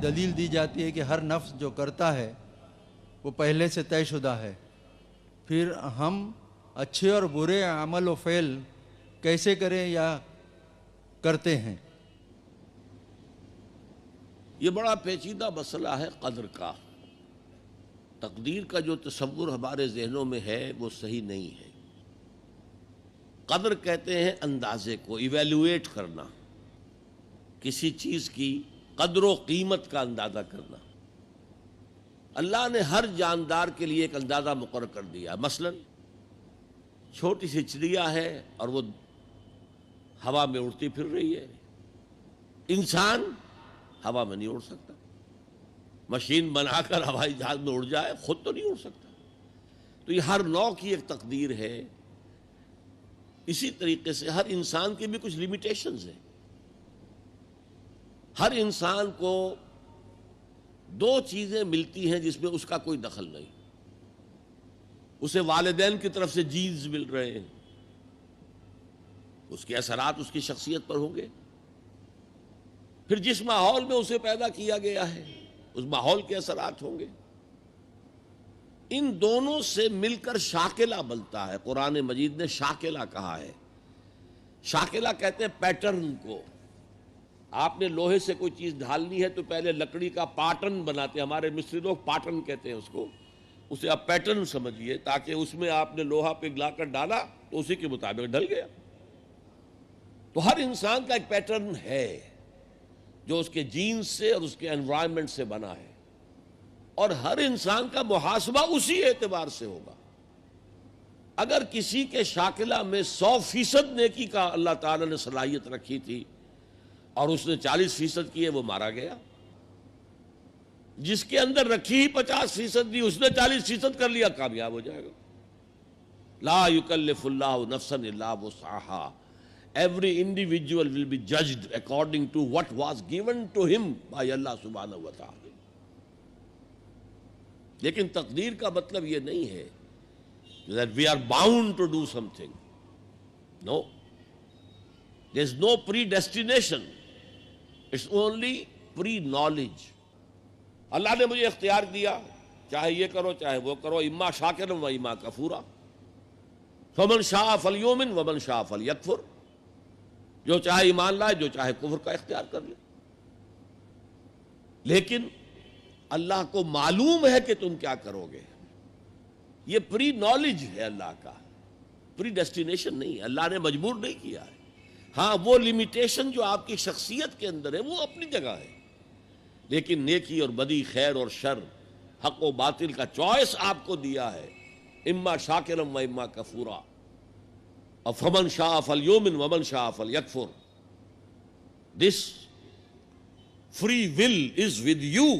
دلیل دی جاتی ہے کہ ہر نفس جو کرتا ہے وہ پہلے سے طے شدہ ہے، پھر ہم اچھے اور برے عمل و فعل کیسے کریں یا کرتے ہیں؟ یہ بڑا پیچیدہ مسئلہ ہے قدر کا۔ تقدیر کا جو تصور ہمارے ذہنوں میں ہے وہ صحیح نہیں ہے۔ قدر کہتے ہیں اندازے کو، ایویلویٹ کرنا، کسی چیز کی قدر و قیمت کا اندازہ کرنا۔ اللہ نے ہر جاندار کے لیے ایک اندازہ مقرر کر دیا۔ مثلا چھوٹی سی چڑیا ہے اور وہ ہوا میں اڑتی پھر رہی ہے، انسان ہوا میں نہیں اڑ سکتا۔ مشین بنا کر ہوائی جہاز میں اڑ جائے، خود تو نہیں اڑ سکتا۔ تو یہ ہر نوع کی ایک تقدیر ہے۔ اسی طریقے سے ہر انسان کی بھی کچھ لیمیٹیشنز ہیں۔ ہر انسان کو دو چیزیں ملتی ہیں جس میں اس کا کوئی دخل نہیں۔ اسے والدین کی طرف سے جینز مل رہے ہیں، اس کے اثرات اس کی شخصیت پر ہوں گے۔ پھر جس ماحول میں اسے پیدا کیا گیا ہے اس ماحول کے اثرات ہوں گے۔ ان دونوں سے مل کر شاکلہ بنتا ہے۔ قرآن مجید نے شاکلہ کہا ہے۔ شاکلہ کہتے ہیں پیٹرن کو۔ آپ نے لوہے سے کوئی چیز ڈھالنی ہے تو پہلے لکڑی کا پاٹرن بناتے ہیں، ہمارے مصری لوگ پاٹرن کہتے ہیں اس کو۔ اسے آپ پیٹرن سمجھیے، تاکہ اس میں آپ نے لوہا پگھلا کر ڈالا تو اسی کے مطابق ڈھل گیا۔ تو ہر انسان کا ایک پیٹرن ہے جو اس کے جینز سے اور اس کے انوائرمنٹ سے بنا ہے، اور ہر انسان کا محاسبہ اسی اعتبار سے ہوگا۔ اگر کسی کے شاکلہ میں 100% نیکی کا اللہ تعالیٰ نے صلاحیت رکھی تھی اور اس نے 40% کی ہے، وہ مارا گیا۔ جس کے اندر رکھی ہی 50% دی، اس نے 40% کر لیا، کامیاب ہو جائے گا۔ لا یکلف اللہ نفسا الا وسعہا۔ Every individual will be judged according to what was given to him by Allah subhanahu wa ta'ala۔ لیکن تقدیر کا مطلب یہ نہیں ہے that we are bound to do something. No. There is no predestination. It's only pre-knowledge۔ اللہ نے مجھے اختیار دیا، چاہے یہ کرو چاہے وہ کرو، اما شاکرا و اما کفورا، فمن شاء فلیؤمن ومن شاء فلیکفر۔ جو چاہے ایمان لائے، جو چاہے کفر کا اختیار کر لے۔ لیکن اللہ کو معلوم ہے کہ تم کیا کرو گے۔ یہ پری نالج ہے اللہ کا، پری ڈیسٹینیشن نہیں ہے۔ اللہ نے مجبور نہیں کیا ہے۔ ہاں، وہ لمیٹیشن جو آپ کی شخصیت کے اندر ہے وہ اپنی جگہ ہے، لیکن نیکی اور بدی، خیر اور شر، حق و باطل کا چوائس آپ کو دیا ہے، اما شاکرم و اما کفورا۔ فمن شاء فلیؤمن ومن شاء فلیکفر۔ This free will is with you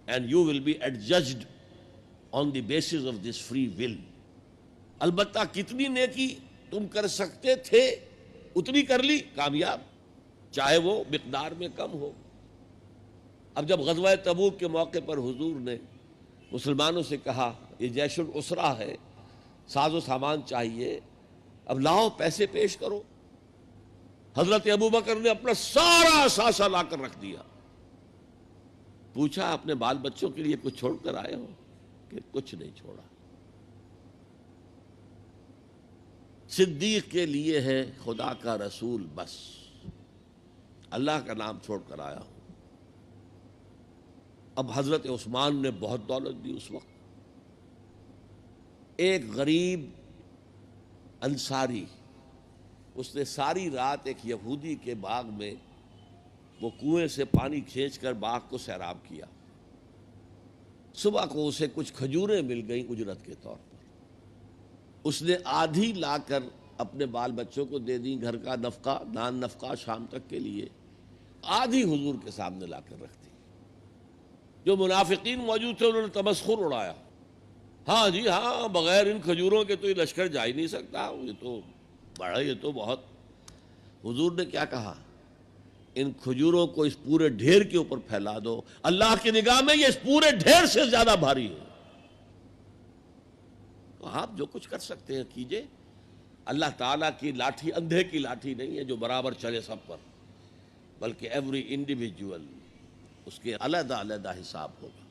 and you will be adjudged on the basis of this free will۔ البتہ کتنی نیکی تم کر سکتے تھے اتنی کر لی، کامیاب، چاہے وہ مقدار میں کم ہو۔ اب جب غزوہ تبوک کے موقع پر حضور نے مسلمانوں سے کہا یہ جیش العسرہ ہے، ساز و سامان چاہیے، اب لاؤ پیسے پیش کرو، حضرت ابوبکر نے اپنا سارا اثاثہ لا کر رکھ دیا۔ پوچھا اپنے بال بچوں کے لیے کچھ چھوڑ کر آئے ہو؟ کہ کچھ نہیں چھوڑا۔ صدیق کے لیے ہے خدا کا رسول، بس اللہ کا نام چھوڑ کر آیا ہوں۔ اب حضرت عثمان نے بہت دولت دی اس وقت۔ ایک غریب انصاری، اس نے ساری رات ایک یہودی کے باغ میں وہ کنویں سے پانی کھینچ کر باغ کو سیراب کیا۔ صبح کو اسے کچھ کھجوریں مل گئیں اجرت کے طور پر۔ اس نے آدھی لا کر اپنے بال بچوں کو دے دی، گھر کا نفقہ، نان نفقہ شام تک کے لیے، آدھی حضور کے سامنے لا کر رکھ دی۔ جو منافقین موجود تھے انہوں نے تمسخر اڑایا، ہاں جی ہاں، بغیر ان کھجوروں کے تو یہ لشکر جا ہی نہیں سکتا، یہ تو بڑا، یہ تو بہت۔ حضور نے کیا کہا؟ ان کھجوروں کو اس پورے ڈھیر کے اوپر پھیلا دو، اللہ کی نگاہ میں یہ اس پورے ڈھیر سے زیادہ بھاری ہے۔ تو آپ جو کچھ کر سکتے ہیں کیجئے۔ اللہ تعالیٰ کی لاٹھی اندھے کی لاٹھی نہیں ہے جو برابر چلے سب پر، بلکہ ایوری انڈیویجول اس کے علیحدہ علیحدہ حساب ہوگا.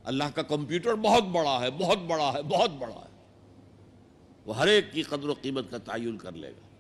اللہ کا کمپیوٹر بہت بڑا ہے، بہت بڑا ہے، بہت بڑا ہے. وہ ہر ایک کی قدر و قیمت کا تعین کر لے گا.